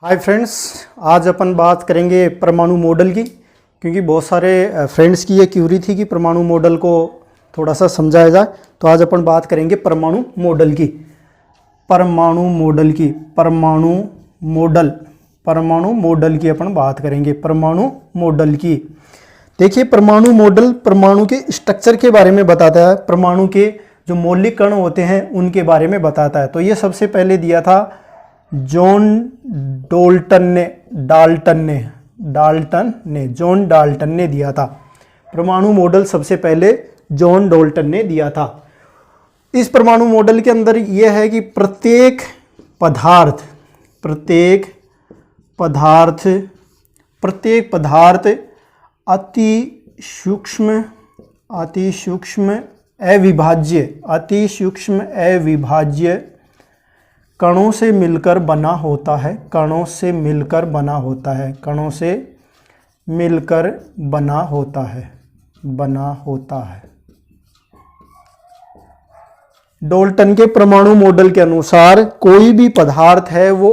Hi friends, आज अपन बात करेंगे परमाणु मॉडल की। क्योंकि बहुत सारे फ्रेंड्स की ये क्यूरी थी कि परमाणु मॉडल को थोड़ा सा समझाया जाए, तो आज अपन बात करेंगे परमाणु मॉडल की। परमाणु मॉडल की अपन बात करेंगे। परमाणु मॉडल की देखिए, परमाणु मॉडल परमाणु के स्ट्रक्चर के बारे में बताता है, परमाणु के जो मौलिक कण होते हैं उनके बारे में बताता है। तो ये सबसे पहले दिया था जॉन डाल्टन ने दिया था। परमाणु मॉडल सबसे पहले जॉन डाल्टन ने दिया था। इस परमाणु मॉडल के अंदर यह है कि प्रत्येक पदार्थ अति सूक्ष्म अविभाज्य कणों से मिलकर बना होता है। डाल्टन के परमाणु मॉडल के अनुसार कोई भी पदार्थ है वो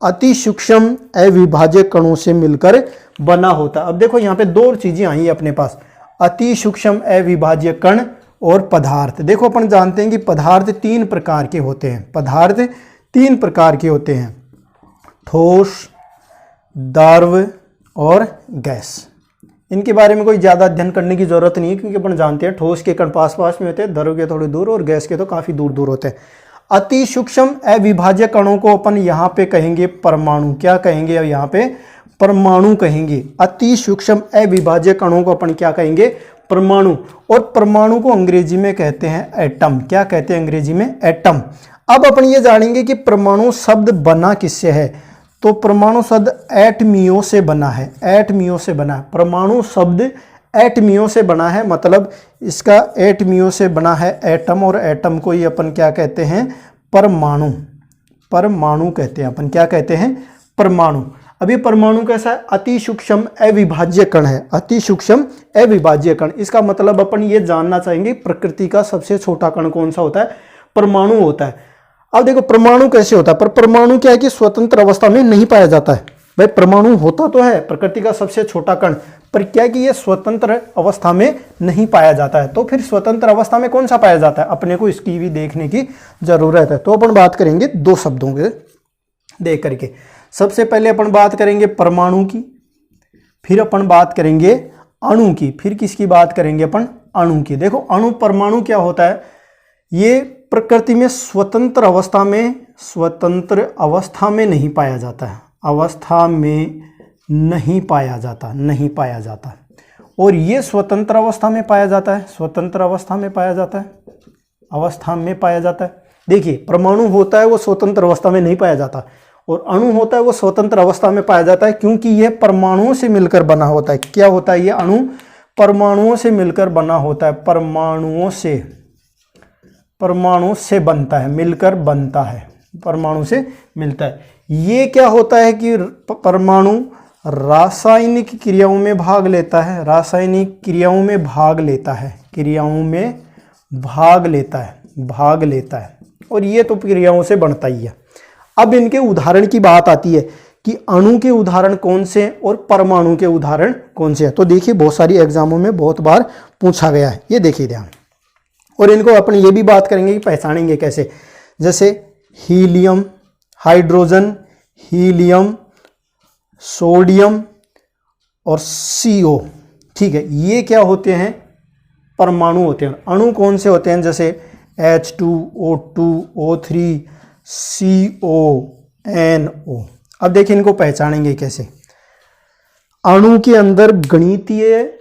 अति सूक्ष्म अविभाज्य कणों से मिलकर बना होता है। अब देखो यहाँ पे दो चीजें आई हैं अपने पास, अति सूक्ष्म अविभाज्य कण और पदार्थ। देखो अपन जानते हैं कि पदार्थ तीन प्रकार के होते हैं, ठोस, द्रव और गैस। इनके बारे में कोई ज़्यादा अध्ययन करने की जरूरत नहीं है, क्योंकि अपन जानते हैं ठोस के कण पास में होते हैं, द्रव के थोड़े दूर और गैस के तो काफ़ी दूर होते हैं। अति सूक्ष्म अविभाज्य कणों को अपन यहाँ पे कहेंगे परमाणु। क्या कहेंगे? अब यहाँ पे परमाणु कहेंगे। अति सूक्ष्म अविभाज्य कणों को अपन क्या कहेंगे? परमाणु। और परमाणु को अंग्रेजी में कहते हैं एटम। क्या कहते हैं अंग्रेजी में? एटम। अब अपन ये जानेंगे कि परमाणु शब्द बना किससे है। तो परमाणु शब्द एटमियों से बना है। परमाणु शब्द एटमियों से बना है, मतलब इसका एटमियों से बना है एटम, और एटम को ही अपन क्या कहते हैं? परमाणु कहते हैं। अपन क्या कहते हैं? परमाणु। अब ये परमाणु कैसा है? अति सूक्ष्म अविभाज्य कण है। अति सूक्ष्म अविभाज्य कण, इसका मतलब अपन ये जानना चाहेंगे प्रकृति का सबसे छोटा कण कौन सा होता है? परमाणु होता है। अब देखो परमाणु कैसे होता है, पर परमाणु क्या है कि स्वतंत्र अवस्था में नहीं पाया जाता है। भाई परमाणु होता तो है प्रकृति का सबसे छोटा कण, पर क्या है कि ये स्वतंत्र अवस्था में नहीं पाया जाता है। तो फिर स्वतंत्र अवस्था में कौन सा पाया जाता है, अपने को इसकी भी देखने की जरूरत है। तो अपन बात करेंगे दो शब्दों के देख करके। सबसे पहले अपन बात करेंगे परमाणु की, फिर अपन बात करेंगे अणु की, फिर किसकी बात करेंगे अपन? अणु की। देखो अणु परमाणु क्या होता है, ये प्रकृति में स्वतंत्र अवस्था में नहीं पाया जाता है। नहीं पाया जाता। और ये स्वतंत्र अवस्था में पाया जाता है। देखिए परमाणु होता है वो स्वतंत्र अवस्था में नहीं पाया जाता, और अणु होता है वो स्वतंत्र अवस्था में पाया जाता है, क्योंकि यह परमाणुओं से मिलकर बना होता है। क्या होता है ये अणु? परमाणुओं से मिलकर बना होता है। परमाणु से बनता है, मिलकर बनता है, परमाणु से मिलता है। ये क्या होता है कि परमाणु रासायनिक क्रियाओं में भाग लेता है, और ये तो क्रियाओं से बनता ही है। अब इनके उदाहरण की बात आती है कि अणु के उदाहरण कौन से और परमाणु के उदाहरण कौन से हैं। तो देखिए बहुत सारी एग्जामों में बहुत बार पूछा गया है, ये देखिए ध्यान। और इनको अपन ये भी बात करेंगे कि पहचानेंगे कैसे, जैसे हीलियम, हाइड्रोजन, हीलियम, सोडियम और CO। ठीक है, ये क्या होते हैं? परमाणु होते हैं। अणु कौन से होते हैं? जैसे H2O2 O3 CONO। अब देखिए इनको पहचानेंगे कैसे। अणु के अंदर गणितीय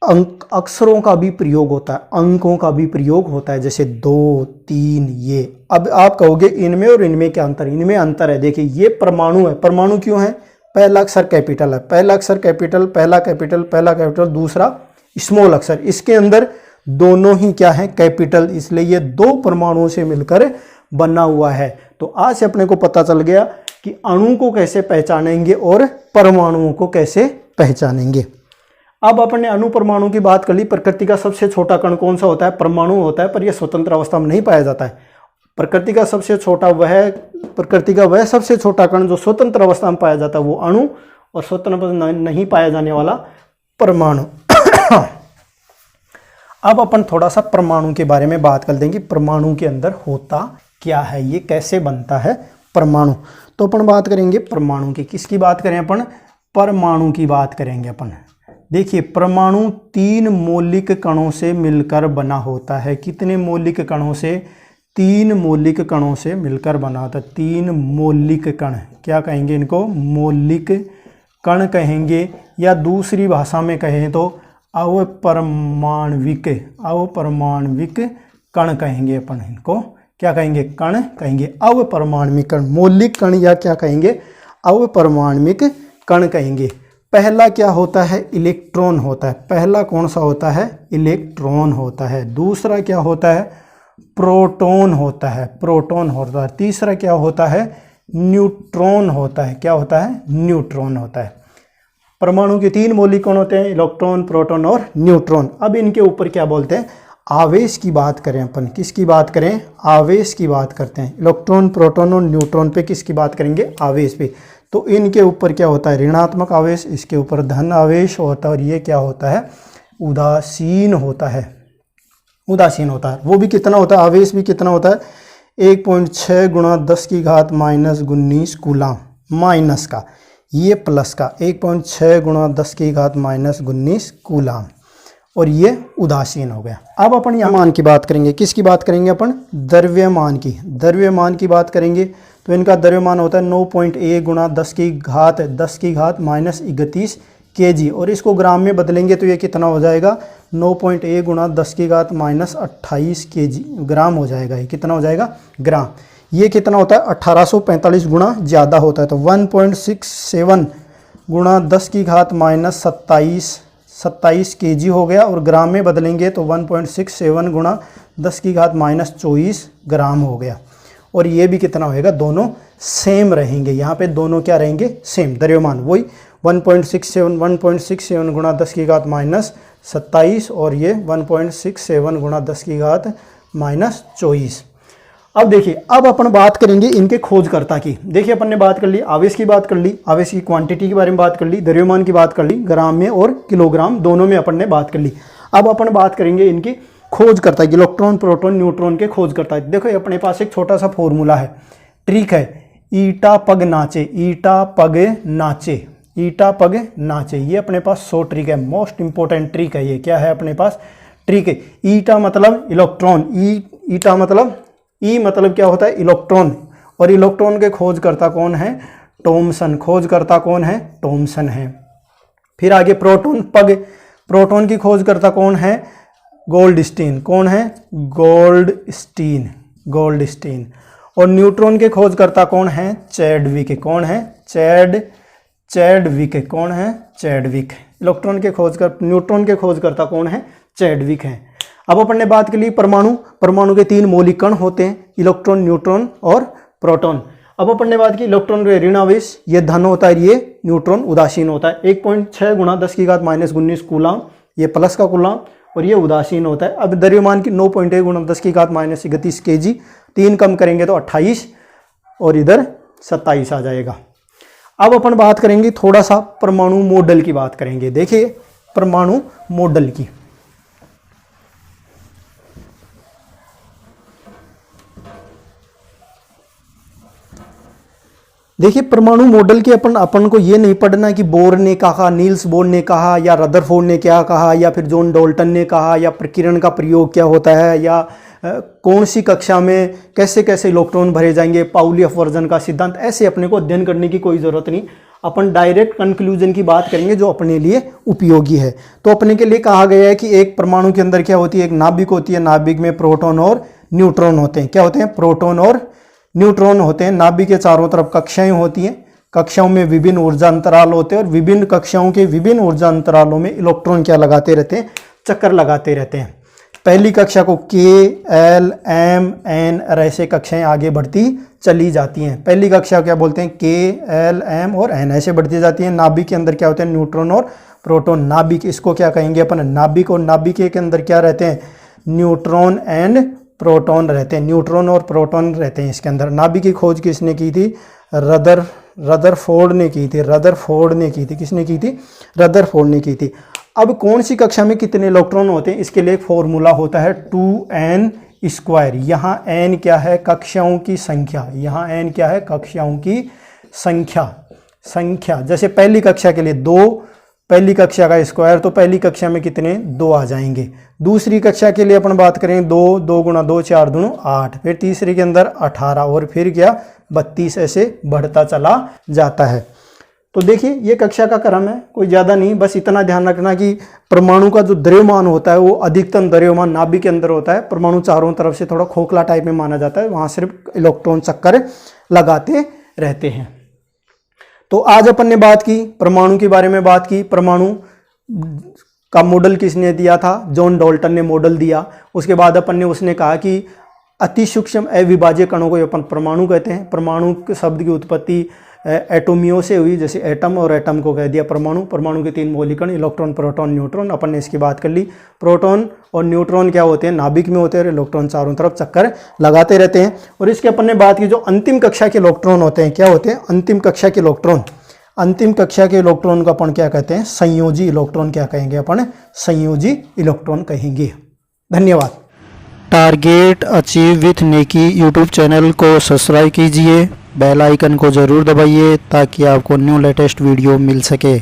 अक्षरों का भी प्रयोग होता है, अंकों का भी प्रयोग होता है, जैसे 2, 3 ये। अब आप कहोगे इनमें और इनमें क्या अंतर? इनमें अंतर है। देखिए ये परमाणु है। परमाणु क्यों है? पहला अक्षर कैपिटल है, पहला कैपिटल, दूसरा स्मॉल अक्षर। इसके अंदर दोनों ही क्या है? कैपिटल, इसलिए ये दो परमाणुओं से मिलकर बना हुआ है। तो आज से अपने को पता चल गया कि अणु को कैसे पहचानेंगे और परमाणुओं को कैसे पहचानेंगे। अब अपन ने अणु परमाणु की बात कर ली। प्रकृति का सबसे छोटा कण कौन सा होता है? परमाणु होता है, पर यह स्वतंत्र अवस्था में नहीं पाया जाता है। प्रकृति का सबसे छोटा वह प्रकृति का वह सबसे छोटा कण जो स्वतंत्र अवस्था में पाया जाता है वो अणु, और स्वतंत्र नहीं पाया जाने वाला परमाणु। अब अपन थोड़ा सा परमाणु के बारे में बात कर देंगे, परमाणु के अंदर होता क्या है, ये कैसे बनता है परमाणु। तो अपन बात करेंगे परमाणु की। किसकी बात करें अपन? परमाणु की बात करेंगे अपन। देखिए, परमाणु 3 मौलिक कणों से मिलकर बना होता है। कितने मौलिक कणों से? 3 मौलिक कणों से मिलकर बना होता है। 3 मौलिक कण, क्या कहेंगे इनको? मौलिक कण कहेंगे, या दूसरी भाषा में कहें तो अवपरमाण्विक कण कहेंगे अपन इनको। क्या कहेंगे? कण कहेंगे, अवपरमाण्विक कण। मौलिक कण या क्या कहेंगे? अवपरमाण्विक कण कहेंगे। पहला क्या होता है? इलेक्ट्रॉन होता है। पहला कौन सा होता है? इलेक्ट्रॉन होता है। दूसरा क्या होता है? प्रोटॉन होता है, प्रोटॉन होता है। तीसरा क्या होता है? न्यूट्रॉन होता है। क्या होता है? न्यूट्रॉन होता है। परमाणु के 3 मौलिक कण होते हैं, इलेक्ट्रॉन, प्रोटॉन और न्यूट्रॉन। अब इनके ऊपर क्या बोलते हैं? आवेश की बात करें अपन। किसकी बात करें? आवेश की बात करते हैं। इलेक्ट्रॉन, प्रोटॉन और न्यूट्रॉन पे किसकी बात करेंगे? आवेश पे। तो इनके ऊपर क्या होता है? ऋणात्मक आवेश, इसके ऊपर धन आवेश होता है, और ये क्या होता है? उदासीन होता है। उदासीन होता है। वो भी कितना होता है? आवेश भी कितना होता है? 1.6 × 10⁻19 कूलाम। माइनस का, ये प्लस का, 1.6 × 10⁻19 कूलाम, और ये उदासीन हो गया। अब अपन यहाँ मान की बात करेंगे। किसकी बात करेंगे अपन? द्रव्यमान की। द्रव्यमान की बात करेंगे तो इनका द्रव्यमान होता है 9.1 × 10⁻31 kg, और इसको ग्राम में बदलेंगे तो ये कितना हो जाएगा? 9.1 × 10⁻28 kg ग्राम हो जाएगा। ये कितना हो जाएगा? ग्राम। ये कितना होता है? 1845 गुना ज़्यादा होता है। तो 1.67 × 10⁻27 kg हो गया, और ग्राम में बदलेंगे तो 1.67 × 10⁻24 ग्राम हो गया। और ये भी कितना होएगा? दोनों सेम रहेंगे। यहाँ पे दोनों क्या रहेंगे? सेम। द्रव्यमान वही 1.67 × 10⁻27 और ये 1.67 × 10⁻24। अब देखिए, अब अपन बात करेंगे इनके खोजकर्ता की। देखिए, अपन ने बात कर ली आवेश की, बात कर ली आवेश की क्वांटिटी के बारे में, बात कर ली द्रव्यमान की, बात कर ली ग्राम में और किलोग्राम दोनों में अपन ने बात कर ली। अब अपन बात करेंगे इनकी खोजकर्ता की, इलेक्ट्रॉन, प्रोटॉन, न्यूट्रॉन के खोजकर्ता। देखो, अपने पास एक छोटा सा फॉर्मूला है, ट्रिक है, ईटा पग नाचे, ईटा पग नाचे, ईटा पग नाचे। ये अपने पास 100 ट्रिक है, मोस्ट इंपॉर्टेंट ट्रिक है ये। क्या है अपने पास? ट्रिक है। ईटा मतलब इलेक्ट्रॉन, ईटा मतलब ई मतलब क्या होता है? इलेक्ट्रॉन, और इलेक्ट्रॉन के खोजकर्ता कौन है? थॉमसन। खोजकर्ता कौन है? थॉमसन है। फिर आगे प्रोटॉन, पग, प्रोटॉन की खोजकर्ता कौन है? गोल्डस्टीन। कौन है? Goldstein, Goldstein. और न्यूट्रॉन के खोजकर्ता कौन है? चैडविक। कौन है? चैडविक। कौन है? चैडविक। इलेक्ट्रॉन के खोजकर्ता, न्यूट्रॉन के खोजकर्ता कौन है? चैडविक है। अब अपन ने बात कर ली परमाणु। परमाणु के 3 मौलिक कण होते हैं, इलेक्ट्रॉन, न्यूट्रॉन और प्रोटॉन। अब अपन ने बात की इलेक्ट्रॉन के ऋण आवेश, ये धन होता है, ये न्यूट्रॉन उदासीन होता है। 1.6 × 10⁻19 कूलाम, ये प्लस का कूलाम, और ये उदासीन होता है। अब द्रव्यमान की 9.1 × 10⁻31 kg, 3 कम करेंगे तो 28, और इधर 27 आ जाएगा। अब अपन बात करेंगे थोड़ा सा परमाणु मॉडल की बात करेंगे। देखिए, परमाणु मॉडल की। देखिए, परमाणु मॉडल के अपन को ये नहीं पढ़ना कि बोर ने कहा, नील्स बोर ने कहा, या रदरफोर्ड ने क्या कहा, या फिर जॉन डाल्टन ने कहा, या प्रकीर्णन का प्रयोग क्या होता है, या कौन सी कक्षा में कैसे कैसे इलेक्ट्रॉन भरे जाएंगे, पाउली अपवर्जन का सिद्धांत। ऐसे अपने को अध्ययन करने की कोई ज़रूरत नहीं। अपन डायरेक्ट कंक्लूजन की बात करेंगे जो अपने लिए उपयोगी है। तो अपने के लिए कहा गया है कि एक परमाणु के अंदर क्या होती है? एक नाभिक होती है, नाभिक में प्रोटॉन और न्यूट्रॉन होते हैं। क्या होते हैं? प्रोटॉन और न्यूट्रॉन होते हैं। नाभिक के चारों तरफ कक्षाएं होती हैं, कक्षाओं में विभिन्न ऊर्जा अंतराल होते हैं, और विभिन्न कक्षाओं के विभिन्न ऊर्जा अंतरालों में इलेक्ट्रॉन क्या लगाते रहते हैं? चक्कर लगाते रहते हैं। पहली कक्षा को K, L, M, N और ऐसे कक्षाएं आगे बढ़ती चली जाती हैं। पहली कक्षा क्या बोलते हैं? K, L, M और N ऐसे बढ़ती जाती हैं। नाभिक के अंदर क्या होते हैं? न्यूट्रॉन और प्रोटॉन। नाभिक, इसको क्या कहेंगे अपन? नाभिक। और नाभिक के अंदर क्या रहते हैं? न्यूट्रॉन एंड प्रोटॉन रहते हैं, न्यूट्रॉन और प्रोटॉन रहते हैं इसके अंदर। नाभिक की खोज किसने की थी? रदरफोर्ड ने की थी। किसने की थी? रदरफोर्ड ने की थी। अब कौन सी कक्षा में कितने इलेक्ट्रॉन होते हैं, इसके लिए एक फॉर्मूला होता है 2n स्क्वायर। यहाँ n क्या है? कक्षाओं की संख्या। यहाँ n क्या है? कक्षाओं की संख्या। जैसे पहली कक्षा के लिए 2, पहली कक्षा का स्क्वायर, तो पहली कक्षा में कितने? 2 आ जाएंगे। दूसरी कक्षा के लिए अपन बात करें 2 गुणा 2 4 दूनी 8, फिर तीसरी के अंदर 18 और फिर क्या 32, ऐसे बढ़ता चला जाता है। तो देखिए ये कक्षा का क्रम है, कोई ज़्यादा नहीं, बस इतना ध्यान रखना कि परमाणु का जो द्रव्यमान होता है वो अधिकतम द्रव्यमान नाभिक के अंदर होता है। परमाणु चारों तरफ से थोड़ा खोखला टाइप में माना जाता है, वहाँ सिर्फ इलेक्ट्रॉन चक्कर लगाते रहते हैं। तो आज अपन ने बात की परमाणु के बारे में बात की। परमाणु का मॉडल किसने दिया था? जॉन डाल्टन ने मॉडल दिया। उसके बाद अपन ने उसने कहा कि अति सूक्ष्म अविभाज्य कणों को अपन परमाणु कहते हैं। परमाणु के शब्द की उत्पत्ति एटोमियों से हुई, जैसे एटम, और एटम को कह दिया परमाणु। परमाणु के 3 मौलिक कण इलेक्ट्रॉन, प्रोटॉन, न्यूट्रॉन, अपन ने इसकी बात कर ली। प्रोटॉन और न्यूट्रॉन क्या होते हैं? नाभिक में होते हैं, इलेक्ट्रॉन चारों तरफ चक्कर लगाते रहते हैं। और इसके अपन ने बात की जो अंतिम कक्षा के इलेक्ट्रॉन होते हैं, क्या होते हैं? अंतिम कक्षा के इलेक्ट्रॉन। अंतिम कक्षा के इलेक्ट्रॉन को अपन क्या कहते हैं? संयोजी इलेक्ट्रॉन। क्या कहेंगे अपन? संयोजी इलेक्ट्रॉन कहेंगे। धन्यवाद। टारगेट अचीव विथ नेकी यूट्यूब चैनल को सब्सक्राइब कीजिए, बेल आइकन को ज़रूर दबाइए ताकि आपको न्यू लेटेस्ट वीडियो मिल सके।